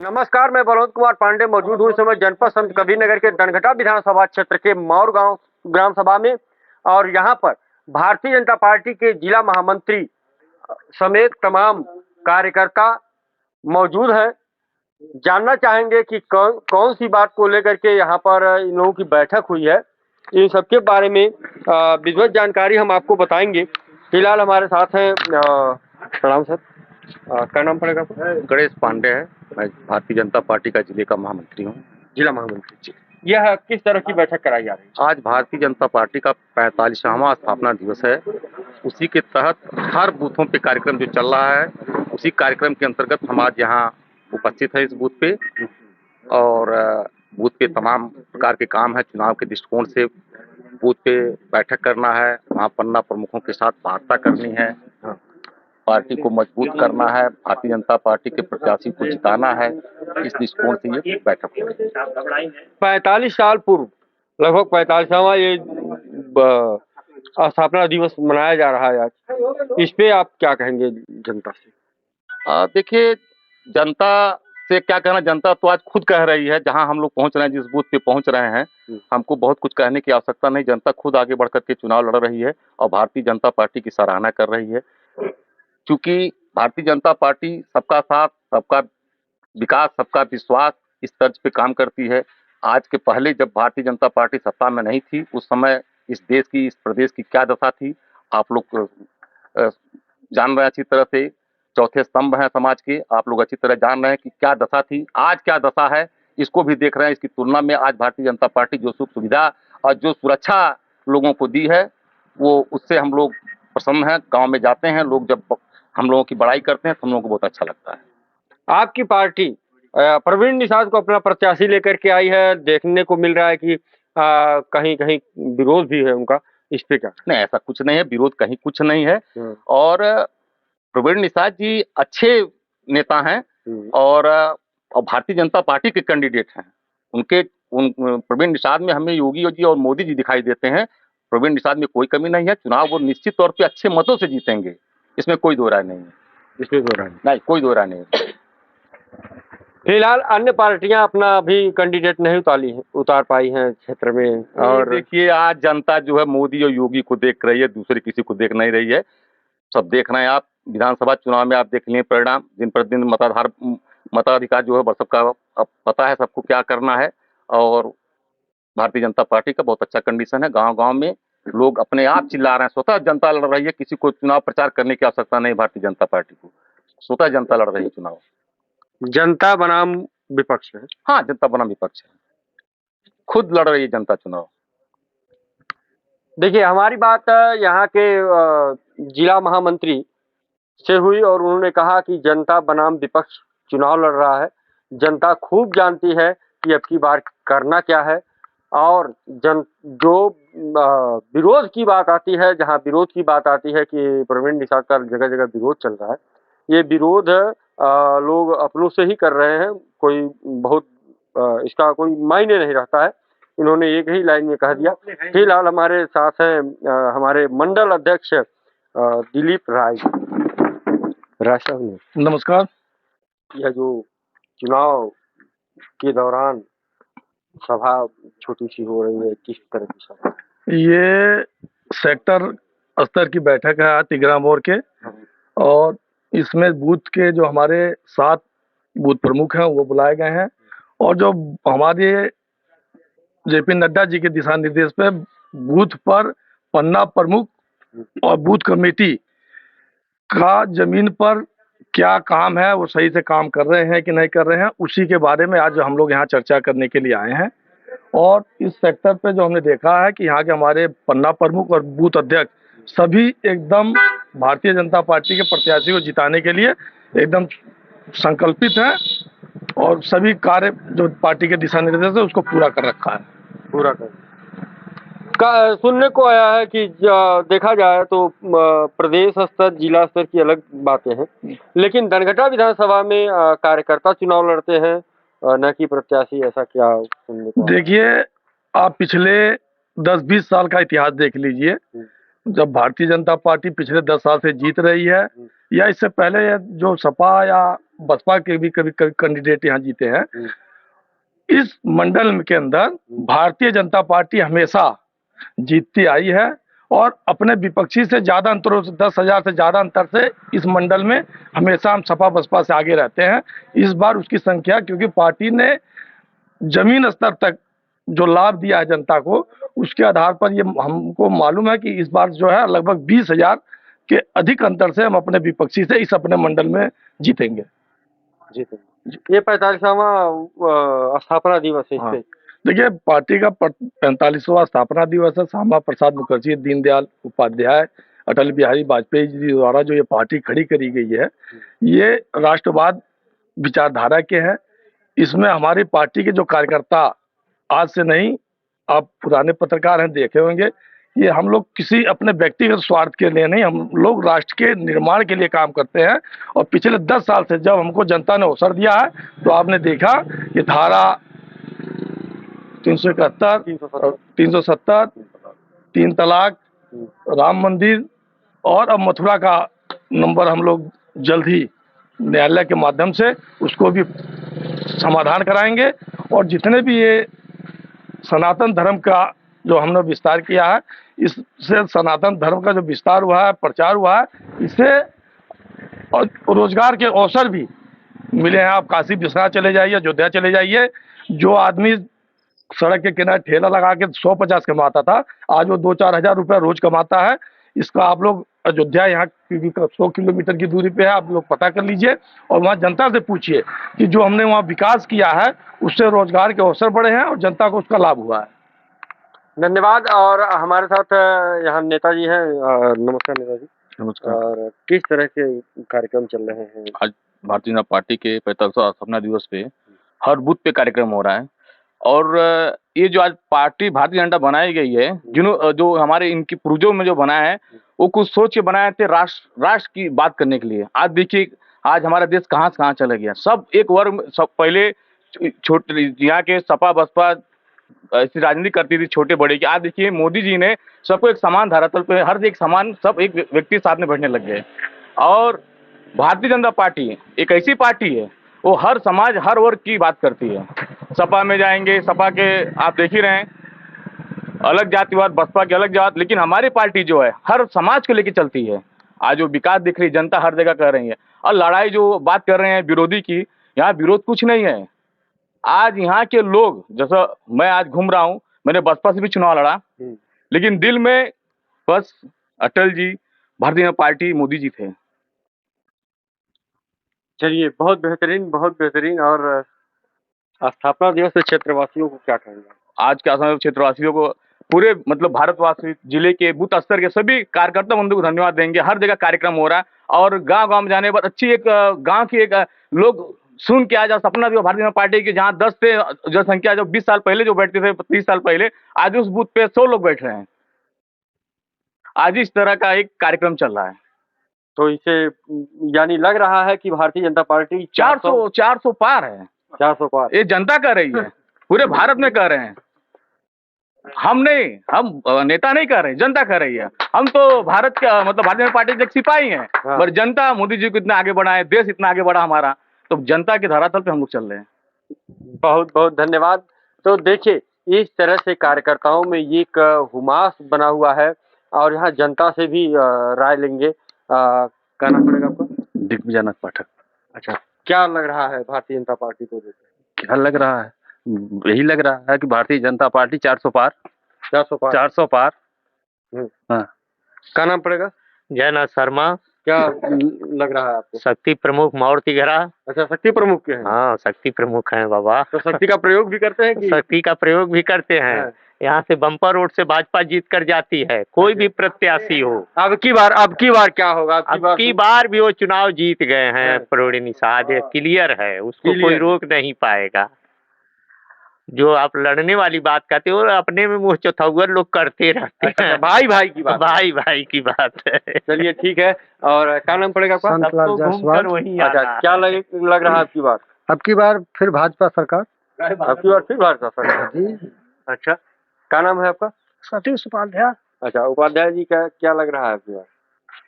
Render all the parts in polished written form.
नमस्कार, मैं बलवंत कुमार पांडे मौजूद हूँ इस समय जनपद संत कबीरनगर के दनघटा विधानसभा क्षेत्र के मौर गांव ग्राम सभा में। और यहाँ पर भारतीय जनता पार्टी के जिला महामंत्री समेत तमाम कार्यकर्ता मौजूद हैं। जानना चाहेंगे कि कौन कौन सी बात को लेकर के यहाँ पर इन लोगों की बैठक हुई है। इन सबके बारे में विधिवत जानकारी हम आपको बताएंगे। फिलहाल हमारे साथ हैं प्रणाम सर, क्या नाम पड़ेगा आपका? गणेश पांडे है। मैं भारतीय जनता पार्टी का जिले का महामंत्री हूँ। जिला महामंत्री जी, यह किस तरह की बैठक कराई जा रही है? आज भारतीय जनता पार्टी का 45वां स्थापना दिवस है। उसी के तहत हर बूथों पे कार्यक्रम जो चल रहा है, उसी कार्यक्रम के अंतर्गत हम आज यहाँ उपस्थित है इस बूथ पे। और बूथ पे तमाम प्रकार के काम है। चुनाव के दृष्टिकोण से बूथ पे बैठक करना है, वहाँ पन्ना प्रमुखों के साथ वार्ता करनी है, पार्टी को मजबूत करना है, भारतीय जनता पार्टी के प्रत्याशी को जिताना है। इस दृष्टिकोण से ये बैठक हो रही है। 45 साल पूर्व, लगभग 45वां ये स्थापना दिवस मनाया जा रहा है आज। इस पे आप क्या कहेंगे जनता से? देखिए, जनता से क्या कहना, जनता तो आज खुद कह रही है। जहां हम लोग पहुंच रहे हैं, जिस बूथ पे पहुंच रहे हैं, हमको बहुत कुछ कहने की आवश्यकता नहीं। जनता खुद आगे बढ़ करके चुनाव लड़ रही है और भारतीय जनता पार्टी की सराहना कर रही है। क्योंकि भारतीय जनता पार्टी सबका साथ, सबका विकास, सबका विश्वास, इस तर्ज पे काम करती है। आज के पहले जब भारतीय जनता पार्टी सत्ता में नहीं थी, उस समय इस देश की, इस प्रदेश की क्या दशा थी, आप लोग जान रहे हैं अच्छी तरह से। चौथे स्तंभ हैं समाज के, आप लोग अच्छी तरह जान रहे हैं कि क्या दशा थी, आज क्या दशा है, इसको भी देख रहे हैं। इसकी तुलना में आज भारतीय जनता पार्टी जो सुख सुविधा और जो सुरक्षा लोगों को दी है, वो उससे हम लोग प्रसन्न हैं। गाँव में जाते हैं लोग, जब हम लोगों की बड़ाई करते हैं तो हम लोगों को बहुत अच्छा लगता है। आपकी पार्टी प्रवीण निषाद को अपना प्रत्याशी लेकर के आई है। देखने को मिल रहा है कि कहीं कहीं विरोध भी है उनका, इस पे क्या? नहीं, ऐसा कुछ नहीं है, विरोध कहीं कुछ नहीं है। और प्रवीण निषाद जी अच्छे नेता हैं और भारतीय जनता पार्टी के कैंडिडेट हैं। प्रवीण निषाद में हमें योगी जी और मोदी जी दिखाई देते हैं। प्रवीण निषाद में कोई कमी नहीं है। चुनाव वो निश्चित तौर पे अच्छे मतों से जीतेंगे, इसमें कोई दो राय नहीं है। इसमें दो राय नहीं, कोई दो राय नहीं है। फिलहाल अन्य पार्टियां अपना अभी कैंडिडेट नहीं उतार पाई हैं क्षेत्र में। और देखिए, आज जनता जो है मोदी और योगी को देख रही है, दूसरे किसी को देख नहीं रही है। सब देख रहे हैं आप। विधानसभा चुनाव में आप देख लिए परिणाम, दिन प्रतिदिन मताधिकार जो है सबका अब पता है सबको क्या करना है। और भारतीय जनता पार्टी का बहुत अच्छा कंडीशन है। गांव गांव में लोग अपने आप चिल्ला रहे हैं, स्वतः जनता लड़ रही है। किसी को चुनाव प्रचार करने की आवश्यकता नहीं। भारतीय जनता पार्टी को स्वतः जनता लड़ रही है चुनाव। जनता बनाम विपक्ष है। हाँ, जनता बनाम विपक्ष है, खुद लड़ रही है जनता चुनाव। देखिए, हमारी बात यहाँ के जिला महामंत्री से हुई और उन्होंने कहा कि जनता बनाम विपक्ष चुनाव लड़ रहा है। जनता खूब जानती है कि अब की बार करना क्या है। और जो विरोध की बात आती है, जहाँ विरोध की बात आती है कि प्रवीण निषाद का जगह जगह विरोध चल रहा है, ये विरोध लोग अपनों से ही कर रहे हैं। कोई बहुत इसका कोई मायने नहीं रहता है। इन्होंने एक ही लाइन में कह दिया। फिलहाल हमारे साथ हैं हमारे मंडल अध्यक्ष दिलीप राय साहब ने। नमस्कार। यह जो चुनाव के दौरान सभा छोटी सी हो रही है, किस तरह की सभा? ये सेक्टर स्तर की बैठक है आज तिगरा मोड़ के। और इसमें बूथ के जो हमारे 7 बूथ प्रमुख हैं वो बुलाए गए हैं। और जो हमारे जेपी नड्डा जी के दिशा निर्देश पे बूथ पर पन्ना प्रमुख और बूथ कमेटी का जमीन पर क्या काम है, वो सही से काम कर रहे हैं कि नहीं कर रहे हैं, उसी के बारे में आज हम लोग यहाँ चर्चा करने के लिए आए हैं। और इस सेक्टर पे जो हमने देखा है कि यहाँ के हमारे पन्ना प्रमुख और बूथ अध्यक्ष सभी एकदम भारतीय जनता पार्टी के प्रत्याशी को जिताने के लिए एकदम संकल्पित हैं और सभी कार्य जो पार्टी के दिशा निर्देश है उसको पूरा कर रखा है। पूरा कर सुनने को आया है कि देखा जाए तो प्रदेश स्तर, जिला स्तर की अलग बातें हैं, लेकिन दनघटा विधानसभा में कार्यकर्ता चुनाव लड़ते हैं, न कि प्रत्याशी। ऐसा क्या सुनने को? देखिए, आप पिछले 10-20 साल का इतिहास देख लीजिए। जब भारतीय जनता पार्टी पिछले 10 साल से जीत रही है, या इससे पहले जो सपा या बसपा के भी कभी कभी कैंडिडेट यहाँ जीते हैं। इस मंडल के अंदर भारतीय जनता पार्टी हमेशा जीतती आई है और अपने विपक्षी से ज्यादा अंतरों से 10,000 से ज्यादा अंतर से इस मंडल में हमेशा हम सपा बसपा से आगे रहते हैं। इस बार उसकी संख्या, क्योंकि पार्टी ने जमीन स्तर तक जो लाभ दिया है जनता को, उसके आधार पर ये हमको मालूम है कि इस बार जो है लगभग 20,000 के अधिक अंतर से हम अपने विपक्षी से इस अपने मंडल में जीतेंगे। ये 45वां स्थापना दिवस है। हाँ। देखिए, पार्टी का 45वां स्थापना दिवस है। श्यामा प्रसाद मुखर्जी, दीनदयाल उपाध्याय, अटल बिहारी वाजपेयी जी द्वारा जो ये पार्टी खड़ी करी गई है, ये राष्ट्रवाद विचारधारा के हैं। इसमें हमारी पार्टी के जो कार्यकर्ता, आज से नहीं, आप पुराने पत्रकार हैं, देखे होंगे, ये हम लोग किसी अपने व्यक्तिगत स्वार्थ के लिए नहीं, हम लोग राष्ट्र के निर्माण के लिए काम करते हैं। और पिछले 10 साल से जब हमको जनता ने अवसर दिया है, तो आपने देखा कि धारा 371, 370, 3 तलाक, राम मंदिर और अब मथुरा का नंबर हम लोग जल्द ही न्यायालय के माध्यम से उसको भी समाधान कराएंगे। और जितने भी ये सनातन धर्म का जो हमने विस्तार किया है, इससे सनातन धर्म का जो विस्तार हुआ है, प्रचार हुआ है, इससे रोजगार के अवसर भी मिले हैं। आप काशी विश्वनाथ चले जाइए, अयोध्या चले जाइए, जो आदमी सड़क के किनारे ठेला लगा के 150 कमाता था, आज वो 2-4 हज़ार रुपया रोज कमाता है। इसका आप लोग अयोध्या यहाँ 100 किलोमीटर की दूरी पे है, आप लोग पता कर लीजिए और वहाँ जनता से पूछिए कि जो हमने वहाँ विकास किया है उससे रोजगार के अवसर बढ़े हैं और जनता को उसका लाभ हुआ है। धन्यवाद। और हमारे साथ यहाँ नेताजी हैं। नमस्कार नेताजी। नमस्कार। और किस तरह के कार्यक्रम चल रहे हैं? आज भारतीय जनता पार्टी के 45वां स्थापना दिवस पे हर बूथ पे कार्यक्रम हो रहा है। और ये जो आज पार्टी भारतीय जनता बनाई गई है, जो हमारे इनकी पूर्वजों में जो बनाया है, वो कुछ सोच के बनाए थे राष्ट्र की बात करने के लिए। आज देखिए, आज हमारा देश कहाँ से कहाँ चला गया। सब एक वर्ग, सब पहले छोटे यहाँ के सपा बसपा ऐसी राजनीति करती थी छोटे बड़े की। आज देखिए, मोदी जी ने सबको एक समान धरातल पे, हर एक समान, सब एक व्यक्ति साथ में बैठने लग गए। और भारतीय जनता पार्टी एक ऐसी पार्टी है, वो हर समाज हर वर्ग की बात करती है। सपा में जाएंगे, सपा के आप देख ही रहे हैं, अलग जातिवाद, बसपा की अलग जात, लेकिन हमारी पार्टी जो है हर समाज को लेकर चलती है। आज जो विकास दिख रही है, जनता हर जगह कर रही है। और लड़ाई जो बात कर रहे हैं विरोधी की, यहाँ विरोध कुछ नहीं है। आज यहाँ के लोग, जैसा मैं आज घूम रहा हूँ, मैंने बसपा से भी चुनाव लड़ा, लेकिन दिल में बस अटल जी, भारतीय जनता पार्टी, मोदी जी थे। चलिए, बहुत बेहतरीन। और स्थापना दिवस से क्षेत्रवासियों को क्या कहेंगे? आज के स्थापना क्षेत्रवासियों को, पूरे मतलब भारतवासी, जिले के बूथ स्तर के सभी कार्यकर्ता बंधु को धन्यवाद देंगे। हर जगह कार्यक्रम हो रहा है और गांव-गांव में जाने के बाद अच्छी एक गांव की एक लोग सुन के आज स्थापना दिवस भारतीय जनता पार्टी की, जहां 10 से जनसंख्या जो 20 साल पहले जो बैठते थे, 30 साल पहले, आज उस बूथ पे 100 लोग बैठ रहे हैं। आज इस तरह का एक कार्यक्रम चल रहा है। तो इसे यानी लग रहा है कि भारतीय जनता पार्टी 400 पार है। 400 पार ये जनता कर रही है, पूरे भारत में कर रहे हैं। हम नहीं, हम नेता नहीं कर रहे, जनता कर रही है। हम तो भारत का मतलब भारतीय जनता पार्टी के सिपाही हैं। हाँ। पर जनता मोदी जी को इतना आगे बढ़ा है, देश इतना आगे बढ़ा हमारा, तो जनता के धरातल पे हम लोग चल रहे हैं। बहुत धन्यवाद। तो देखिए, इस तरह से कार्यकर्ताओं में ये एक हुमास बना हुआ है और यहाँ जनता से भी राय लेंगे। क्या नाम पड़ेगा आपका? दिग्विजय नाथ पाठक। अच्छा, क्या लग रहा है भारतीय जनता पार्टी को देख? क्या लग रहा है? यही लग रहा है कि भारतीय जनता पार्टी 400 पार। 400 पार। हाँ। क्या नाम पड़ेगा? जयनाथ शर्मा। क्या लग रहा है आपको? शक्ति प्रमुख माउर तिघरा। अच्छा, शक्ति प्रमुख के हैं? हाँ, शक्ति प्रमुख हैं बाबा। तो शक्ति का प्रयोग भी करते हैं कि? शक्ति का प्रयोग भी करते हैं। हाँ। यहाँ से बम्पर रोड से भाजपा जीत कर जाती है, कोई भी प्रत्याशी हो। अब की बार क्या होगा? अब की बार भी वो चुनाव जीत गए हैं। प्रोड़ी निषाद क्लियर है, उसको कोई रोक नहीं पाएगा। जो आप लड़ने वाली बात करते हो, अपने में मुँह चौथाउर लोग करते रहते हैं। भाई की बात, भाई की बात है। चलिए, ठीक है। और क्या नाम पड़ेगा आपका? सबको घूमकर वही अच्छा, क्या लग रहा है आपकी बार? अब की बार फिर भाजपा सरकार। आपकी बार फिर भाजपा सरकार जी। अच्छा, क्या नाम है आपका? सतीश उपाध्याय। अच्छा, उपाध्याय जी, क्या लग रहा है आपकी बार?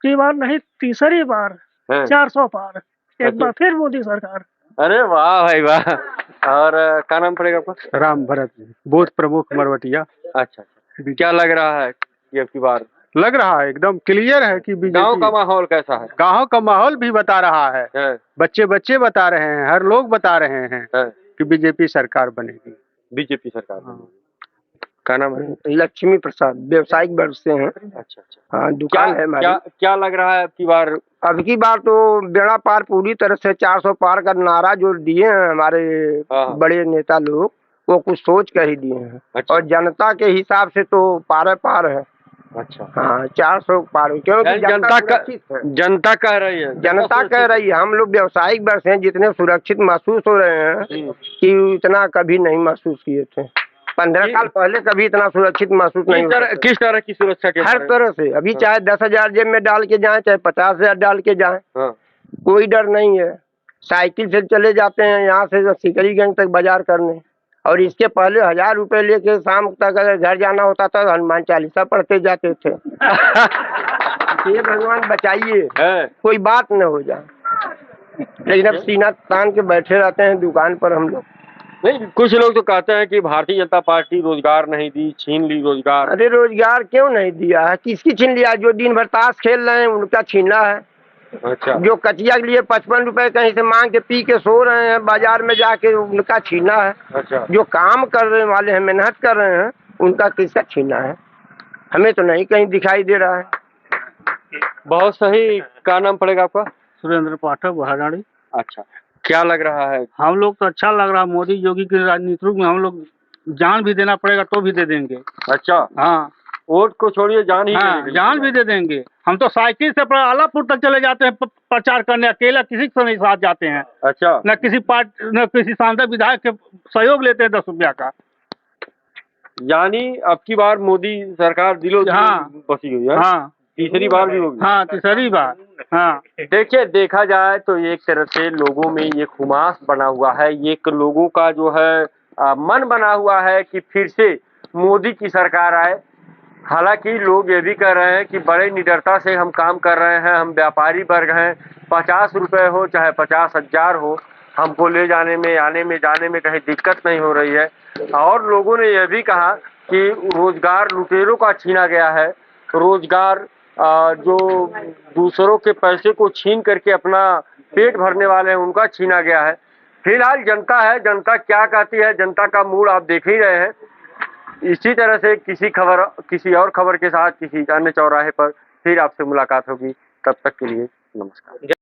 की बार नहीं, तीसरी बार 400 पार। एक बार फिर मोदी सरकार। अरे वाह भाई वाह। और क्या नाम पड़ेगा आपका? राम भरत बूथ प्रमुख मरवटिया। अच्छा अच्छा, क्या लग रहा है कि अब की बार लग रहा है एकदम क्लियर है कि गांव का बीजेपी। माहौल कैसा है? गांव का माहौल भी बता रहा है, बच्चे बच्चे बता रहे हैं, हर लोग बता रहे हैं कि बीजेपी सरकार बनेगी। बीजेपी सरकार। क्या नाम है? लक्ष्मी प्रसाद, व्यवसायिक वर्ग से हैं। अच्छा अच्छा, हाँ, दुकान है हमारी। क्या लग रहा है अब की बार? अब की बार तो बेड़ा पार पूरी तरह से 400 पार का नारा जो दिए हैं हमारे बड़े नेता लोग, वो कुछ सोच कर ही दिए हैं। अच्छा। और जनता के हिसाब से तो पार है। अच्छा हाँ, 400 पार, क्योंकि जनता कह रही है, जनता कह रही है। हम लोग व्यवसायिक वर्ग से हैं, जितने सुरक्षित महसूस हो रहे हैं कि इतना कभी नहीं महसूस किए थे। 15 साल पहले कभी इतना सुरक्षित महसूस नहीं होता। किस तरह की सुरक्षा के? हर तरह से। अभी चाहे 10,000 जेब में डाल के जाएं, चाहे 50,000 डाल के जाएं, कोई डर नहीं है। साइकिल से चले जाते हैं यहाँ से सिकरीगंज तक बाजार करने, और इसके पहले 1,000 रुपए लेके शाम तक अगर घर जाना होता था हनुमान चालीसा पढ़ते जाते थे। ये भगवान बचाइए कोई बात न हो जाए। लेकिन अब सीना तान के बैठे रहते हैं दुकान पर हम लोग। नहीं, कुछ लोग तो कहते हैं कि भारतीय जनता पार्टी रोजगार नहीं दी, छीन ली रोजगार। अरे रोजगार क्यों नहीं दिया है? किसकी छीन लिया? जो दिन भर ताश खेल रहे हैं उनका छीना है। अच्छा। जो कचिया के लिए 55 रुपए कहीं से मांग के पी के सो रहे हैं बाजार में जाके, उनका छीना है। अच्छा। जो काम करने वाले हैं, मेहनत कर रहे हैं, उनका किसका छीना है? हमें तो नहीं कहीं दिखाई दे रहा है। बहुत सही। क्या नाम पड़ेगा आपका? सुरेंद्र पाठक, बहाराड़ी। अच्छा, क्या लग रहा है? हम लोग तो अच्छा लग रहा है। मोदी योगी की राजनीति में हम लोग जान भी देना पड़ेगा तो भी दे देंगे। अच्छा। हाँ, वोट को छोड़िए, जान ही। हाँ, जान भी दे देंगे। हम तो साइकिल से आलापुर तक चले जाते हैं प्रचार करने, अकेला किसी के नहीं साथ जाते हैं। अच्छा। न किसी सांसद विधायक के सहयोग लेते हैं 10 रुपया का। यानी अब की बार मोदी सरकार दिलो बसी हुई है। हाँ, तीसरी बार भी होगी। हाँ, तीसरी बार। हाँ, देखिए, देखा जाए तो एक तरह से लोगों में ये खुमास बना हुआ है, ये लोगों का जो है मन बना हुआ है कि फिर से मोदी की सरकार आए। हालांकि लोग ये भी कह रहे हैं कि बड़े निडरता से हम काम कर रहे हैं, हम व्यापारी वर्ग हैं, 50 रुपए हो चाहे 50,000 हो, हमको ले जाने में, आने में, जाने में कहीं दिक्कत नहीं हो रही है। और लोगों ने यह भी कहा कि रोजगार लुटेरों का छीना गया है, रोजगार जो दूसरों के पैसे को छीन करके अपना पेट भरने वाले हैं उनका छीना गया है। फिलहाल जनता है, जनता क्या कहती है, जनता का मूड आप देख ही रहे हैं। इसी तरह से किसी और खबर के साथ किसी अन्य चौराहे पर फिर आपसे मुलाकात होगी। तब तक के लिए नमस्कार।